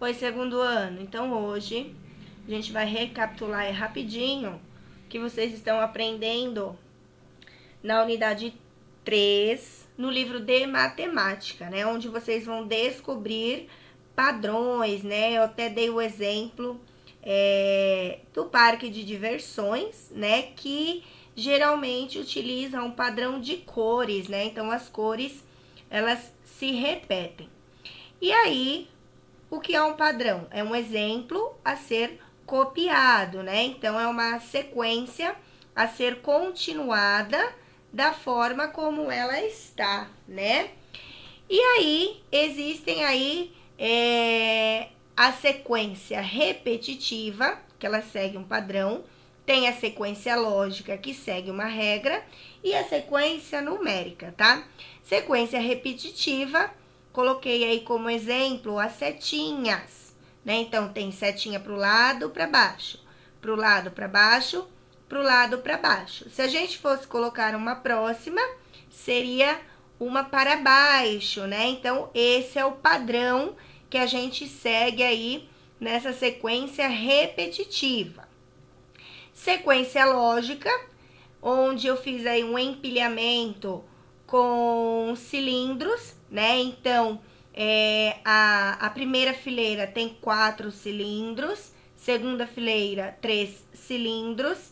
Oi, segundo ano. Então, hoje a gente vai recapitular rapidinho o que vocês estão aprendendo na unidade 3, no livro de matemática, né? Onde vocês vão descobrir padrões, né? Eu até dei o exemplo do parque de diversões, né? Que geralmente utiliza um padrão de cores, né? Então, as cores, elas se repetem. E aí, o que é um padrão? É um exemplo a ser copiado, né? Então, é uma sequência a ser continuada da forma como ela está, né? E aí, existem aí a sequência repetitiva, que ela segue um padrão, tem a sequência lógica, que segue uma regra, e a sequência numérica, tá? Sequência repetitiva, coloquei aí como exemplo as setinhas, né? Então, tem setinha para o lado, para baixo, para o lado, para baixo, para o lado, para baixo. Se a gente fosse colocar uma próxima, seria uma para baixo, né? Então, esse é o padrão que a gente segue aí nessa sequência repetitiva. Sequência lógica, onde eu fiz aí um empilhamento com cilindros, né? Então, a primeira fileira tem 4 cilindros, segunda fileira, 3 cilindros,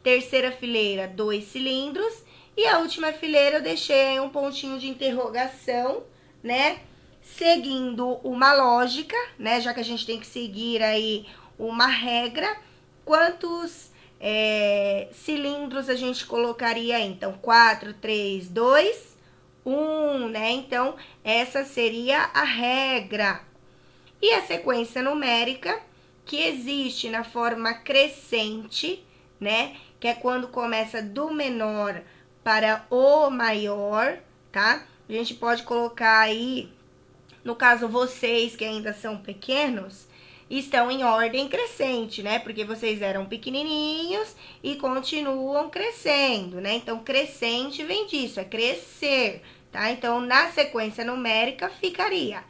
terceira fileira, 2 cilindros, e a última fileira eu deixei aí um pontinho de interrogação, né? Seguindo uma lógica, né? Já que a gente tem que seguir aí uma regra, quantos cilindros a gente colocaria aí? Então, 4, 3, 2, 1, né? Então, essa seria a regra. E a sequência numérica, que existe na forma crescente, né? Que é quando começa do menor para o maior, tá? A gente pode colocar aí, no caso vocês que ainda são pequenos, estão em ordem crescente, né? Porque vocês eram pequenininhos e continuam crescendo, né? Então, crescente vem disso, é crescer, tá? Então, na sequência numérica ficaria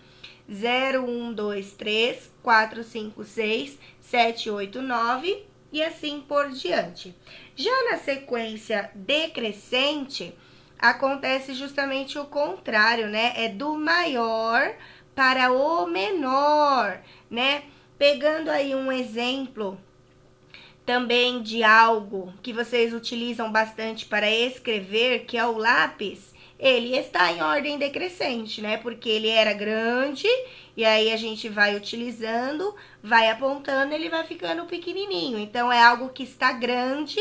0, 1, 2, 3, 4, 5, 6, 7, 8, 9 e assim por diante. Já na sequência decrescente, acontece justamente o contrário, né? É do maior para o menor, né? Pegando aí um exemplo também de algo que vocês utilizam bastante para escrever, que é o lápis, ele está em ordem decrescente, né? Porque ele era grande e aí a gente vai utilizando, vai apontando, ele vai ficando pequenininho. Então é algo que está grande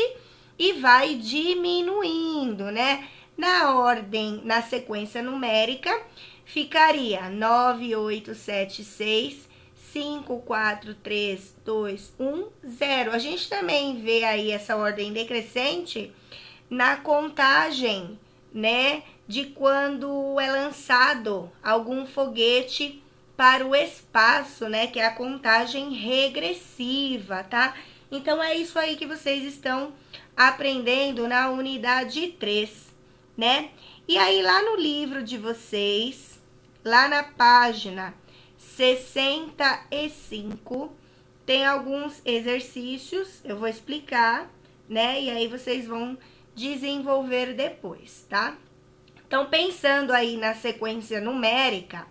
e vai diminuindo, né? Na ordem, na sequência numérica, ficaria 9, 8, 7, 6, 5, 4, 3, 2, 1, 0. A gente também vê aí essa ordem decrescente na contagem, né? De quando é lançado algum foguete para o espaço, né? Que é a contagem regressiva, tá? Então, é isso aí que vocês estão aprendendo na unidade 3, né? E aí, lá no livro de vocês, lá na página 65, tem alguns exercícios, eu vou explicar, né? E aí vocês vão desenvolver depois, tá? Então, pensando aí na sequência numérica,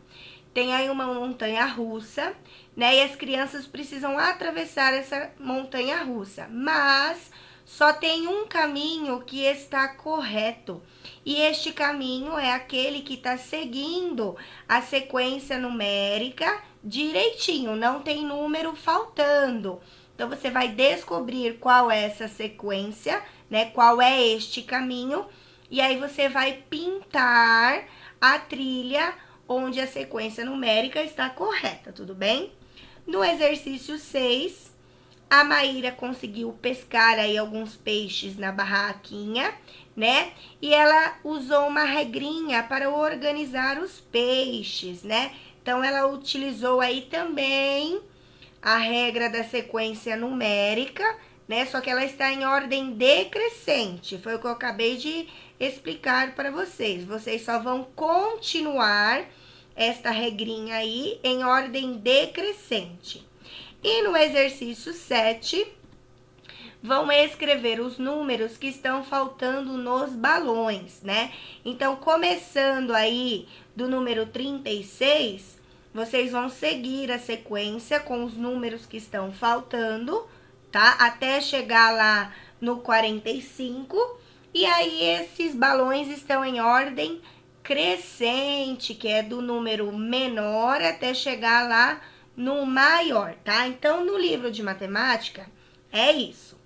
tem aí uma montanha russa, né? E as crianças precisam atravessar essa montanha russa, mas só tem um caminho que está correto. E este caminho é aquele que está seguindo a sequência numérica direitinho, não tem número faltando. Então, você vai descobrir qual é essa sequência, né? Qual é este caminho, e aí você vai pintar a trilha onde a sequência numérica está correta, tudo bem? No exercício 6, a Maíra conseguiu pescar aí alguns peixes na barraquinha, né? E ela usou uma regrinha para organizar os peixes, né? Então, ela utilizou aí também a regra da sequência numérica, né? Só que ela está em ordem decrescente. Foi o que eu acabei de explicar para vocês. Vocês só vão continuar esta regrinha aí em ordem decrescente. E no exercício 7, vão escrever os números que estão faltando nos balões, né? Então, começando aí do número 36, vocês vão seguir a sequência com os números que estão faltando, tá? Até chegar lá no 45. E aí, esses balões estão em ordem crescente, que é do número menor até chegar lá no maior, tá? Então, no livro de matemática, é isso.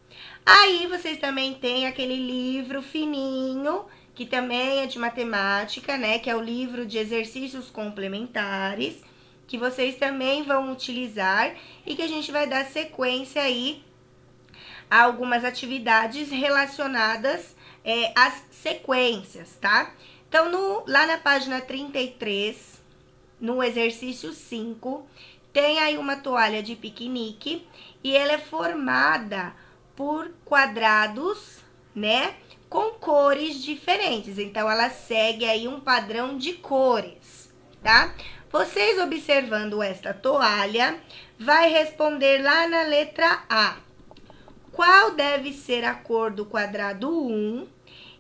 Aí, vocês também têm aquele livro fininho, que também é de matemática, né? Que é o livro de exercícios complementares, que vocês também vão utilizar e que a gente vai dar sequência aí a algumas atividades relacionadas às sequências, tá? Então, lá na página 33, no exercício 5, tem aí uma toalha de piquenique e ela é formada por quadrados, né, com cores diferentes. Então, ela segue aí um padrão de cores, tá? Vocês observando esta toalha, vai responder lá na letra A. Qual deve ser a cor do quadrado 1?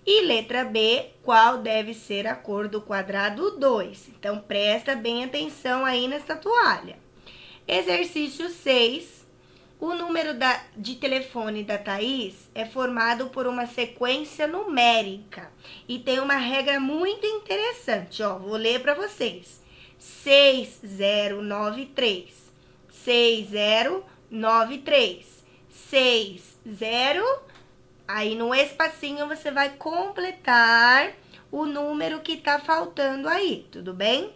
E letra B, qual deve ser a cor do quadrado 2? Então, presta bem atenção aí nessa toalha. Exercício 6. O número de telefone da Thaís é formado por uma sequência numérica. E tem uma regra muito interessante, ó. Vou ler para vocês. 6093. 6093. 60. Aí no espacinho você vai completar o número que tá faltando aí, tudo bem?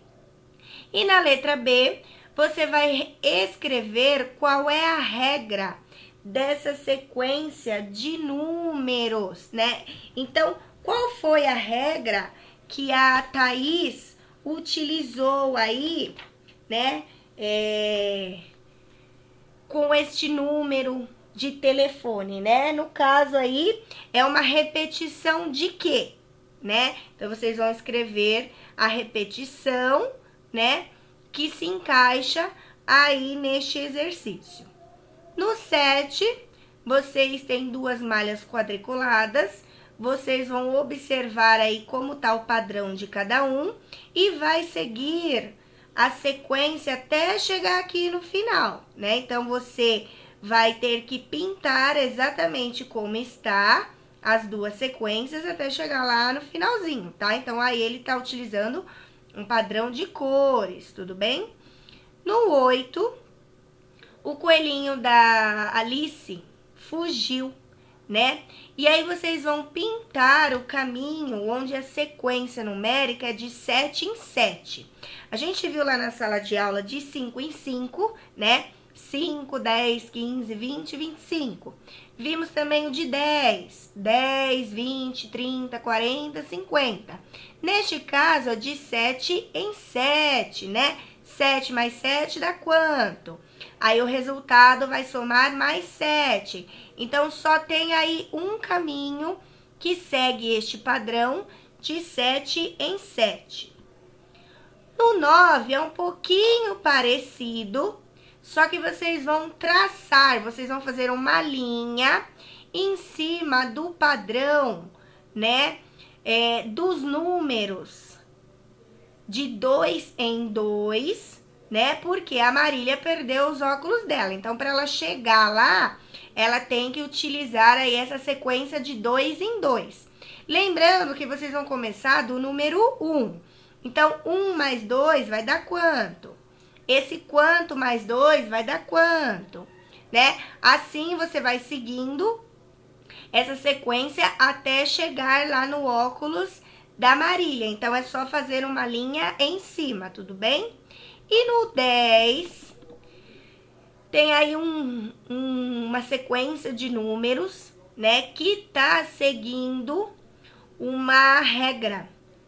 E na letra B, você vai escrever qual é a regra dessa sequência de números, né? Então, qual foi a regra que a Thaís utilizou aí, né? Com este número de telefone, né? No caso aí, é uma repetição de quê, né? Então, vocês vão escrever a repetição, né? Que se encaixa aí neste exercício. No 7, vocês têm duas malhas quadriculadas. Vocês vão observar aí como tá o padrão de cada um e vai seguir a sequência até chegar aqui no final, né? Então, você vai ter que pintar exatamente como está as duas sequências até chegar lá no finalzinho, tá? Então, aí ele tá utilizando um padrão de cores, tudo bem? No 8, o coelhinho da Alice fugiu, né? E aí, vocês vão pintar o caminho onde a sequência numérica é de 7 em 7. A gente viu lá na sala de aula de 5 em 5, né? 5, 10, 15, 20, 25. Vimos também o de 10, 10, 20, 30, 40, 50. Neste caso, é de 7 em 7, né? 7 mais 7 dá quanto? Aí, o resultado vai somar mais 7. Então, só tem aí um caminho que segue este padrão de 7 em 7. No 9, é um pouquinho parecido, só que vocês vão traçar, vocês vão fazer uma linha em cima do padrão, né, dos números de 2 em 2, né, porque a Marília perdeu os óculos dela. Então, para ela chegar lá, ela tem que utilizar aí essa sequência de 2 em 2. Lembrando que vocês vão começar do número 1. Então, 1 mais 2 vai dar quanto? Esse quanto mais 2 vai dar quanto, né? Assim, você vai seguindo essa sequência até chegar lá no óculos da Marília. Então, é só fazer uma linha em cima, tudo bem? E no 10, tem aí uma sequência de números, né? Que tá seguindo uma regra,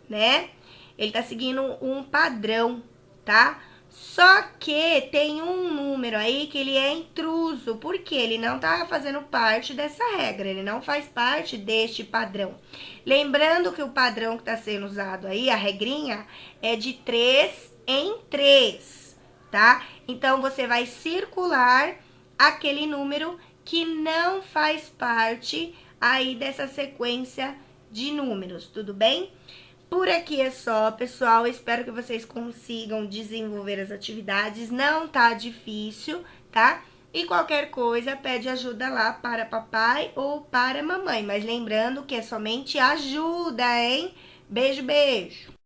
né? Ele tá seguindo um padrão, tá? Só que tem um número aí que ele é intruso, porque ele não tá fazendo parte dessa regra, ele não faz parte deste padrão. Lembrando que o padrão que tá sendo usado aí, a regrinha, é de 3 em 3, tá? Então, você vai circular aquele número que não faz parte aí dessa sequência de números, tudo bem? Por aqui é só, pessoal. Espero que vocês consigam desenvolver as atividades. Não tá difícil, tá? E qualquer coisa, pede ajuda lá para papai ou para mamãe. Mas lembrando que é somente ajuda, hein? Beijo, beijo!